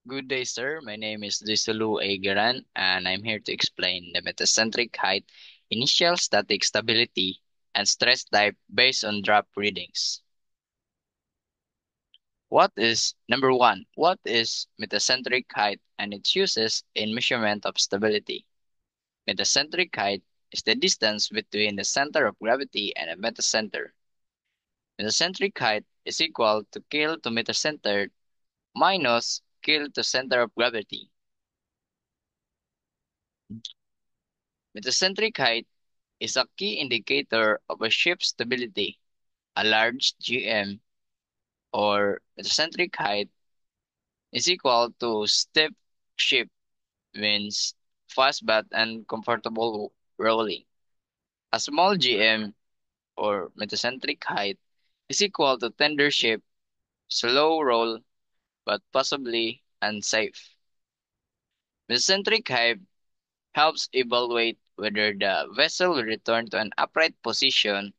Good day, sir. My name is Disulu Agaran, and I'm here to explain the metacentric height, initial static stability, and stress type based on drop readings. Number one, what is metacentric height and its uses in measurement of stability? Metacentric height is the distance between the center of gravity and a metacenter. Metacentric height is equal to K to metacenter minus K to center of gravity. Metacentric height is a key indicator of a ship's stability. A large GM or metacentric height is equal to stiff ship means fast but uncomfortable rolling. A small GM or metacentric height is equal to tender ship, slow roll but possibly unsafe. Metacentric height helps evaluate whether the vessel will return to an upright position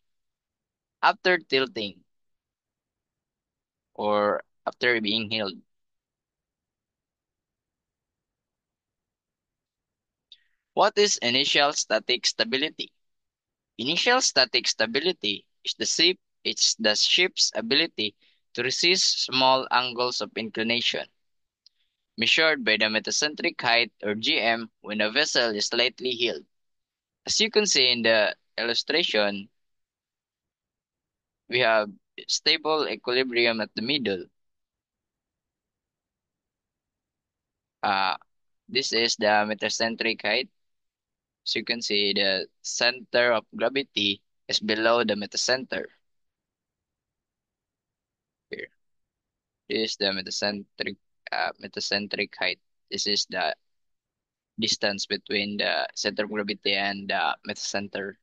after tilting or after being healed. What is initial static stability? Initial static stability is the ship's ability to resist small angles of inclination, measured by the metacentric height or GM when a vessel is slightly heeled. As you can see in the illustration, we have stable equilibrium at the middle. Uh, this is the metacentric height. As you can see, the center of gravity is below the metacenter. Here. This is the metacentric height. This is the distance between the center of gravity and the metacenter.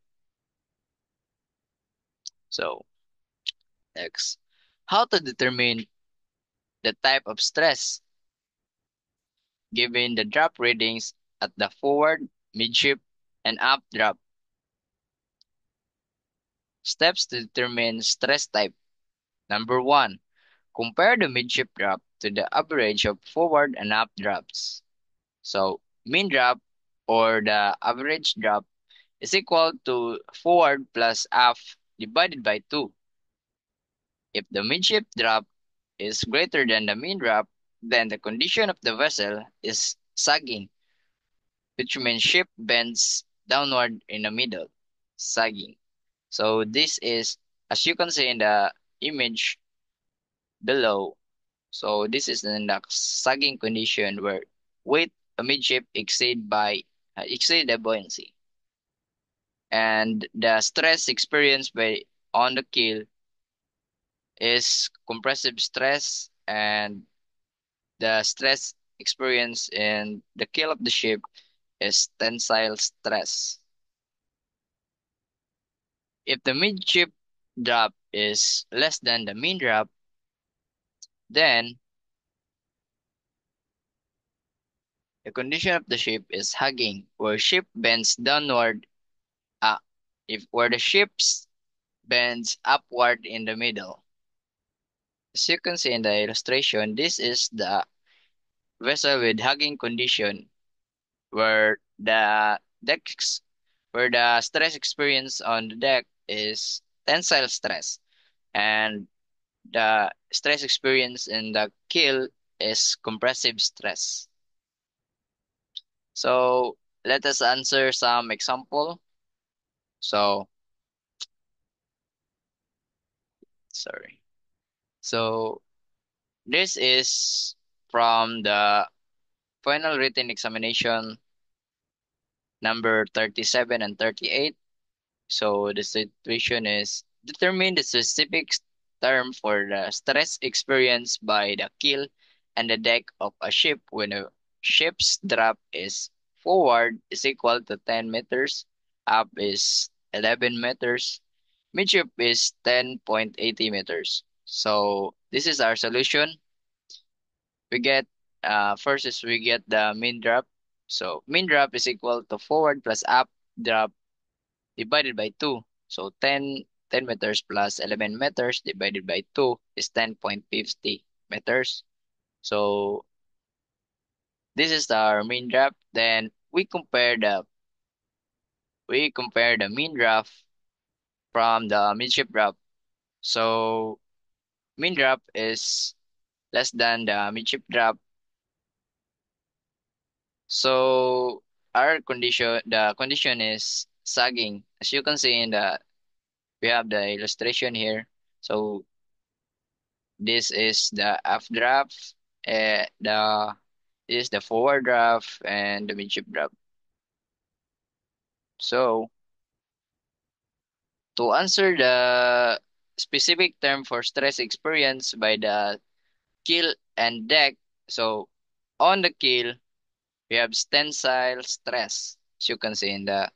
So next, how to determine the type of stress given the drop readings at the forward, midship, and up drop. Steps to determine stress type. Number one, compare the midship drop to the average of forward and up drops. So mean drop or the average drop is equal to forward plus aft divided by 2. If the midship drop is greater than the mean drop, then the condition of the vessel is sagging, which means ship bends downward in the middle, sagging. So this is, as you can see in the image below, so this is in the sagging condition where weight midship exceed the buoyancy. And the stress experienced by on the keel is compressive stress, and the stress experienced in the keel of the ship is tensile stress. If the midship drop is less than the mean drop, then the condition of the ship is hugging, where ship bends downward, uh, if where the ship's bends upward in the middle. As you can see in the illustration, this is the vessel with hugging condition where the stress experience on the deck is tensile stress, and the stress experience in the keel is compressive stress. So let us answer some example. So sorry. So this is from the final written examination number 37 and 38. So the situation is determine the specific term for the stress experienced by the keel and the deck of a ship when a ship's drop is forward is equal to 10 meters, up is 11 meters, midship is 10.80 meters. So this is our solution. We get first is we get the mean drop. So mean drop is equal to forward plus up drop divided by 2. So 10 meters plus 11 meters divided by 2 is 10.50 meters. So This is our main draft. Then we compare the mean draft from the midship draft. So mean draft is less than the midship draft. So the condition is sagging. As you can see in the we have the illustration here. So this is the aft draft, the this is the forward draft and the midship draft. So to answer the specific term for stress experienced by the keel and deck, so on the keel we have tensile stress, as you can see in the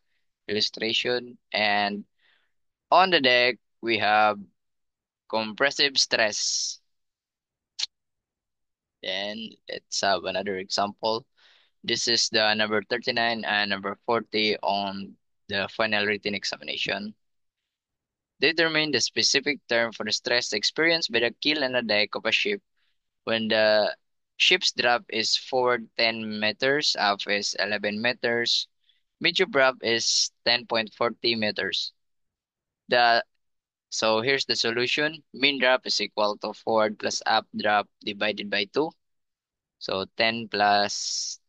illustration, and on the deck we have compressive stress. Then let's have another example. This is the number 39 and number 40 on the final written examination. Determine the specific term for the stress experienced by the keel and the deck of a ship when the ship's draft is forward 10 meters, aft is 11 meters, medium draft is 10.40 meters. The So here's the solution. Mean draft is equal to forward plus aft draft divided by 2. So 10 meters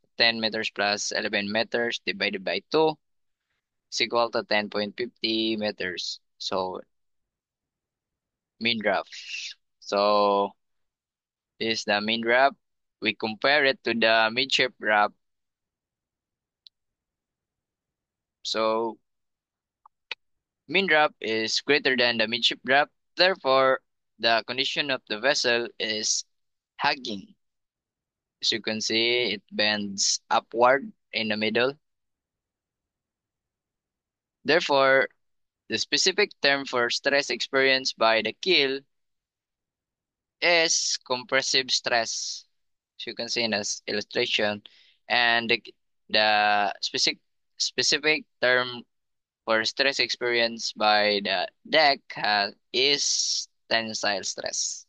plus 11 meters divided by 2 is equal to 10.50 meters. So mean draft. So this is the mean draft. We compare it to the midship draft. So mean draft is greater than the midship draft. Therefore, the condition of the vessel is hugging. As you can see, it bends upward in the middle. Therefore, the specific term for stress experienced by the keel is compressive stress. As you can see in this illustration, and the specific term for stress experienced by the deck is tensile stress.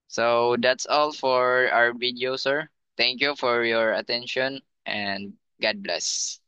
So that's all for our video, sir. Thank you for your attention and God bless.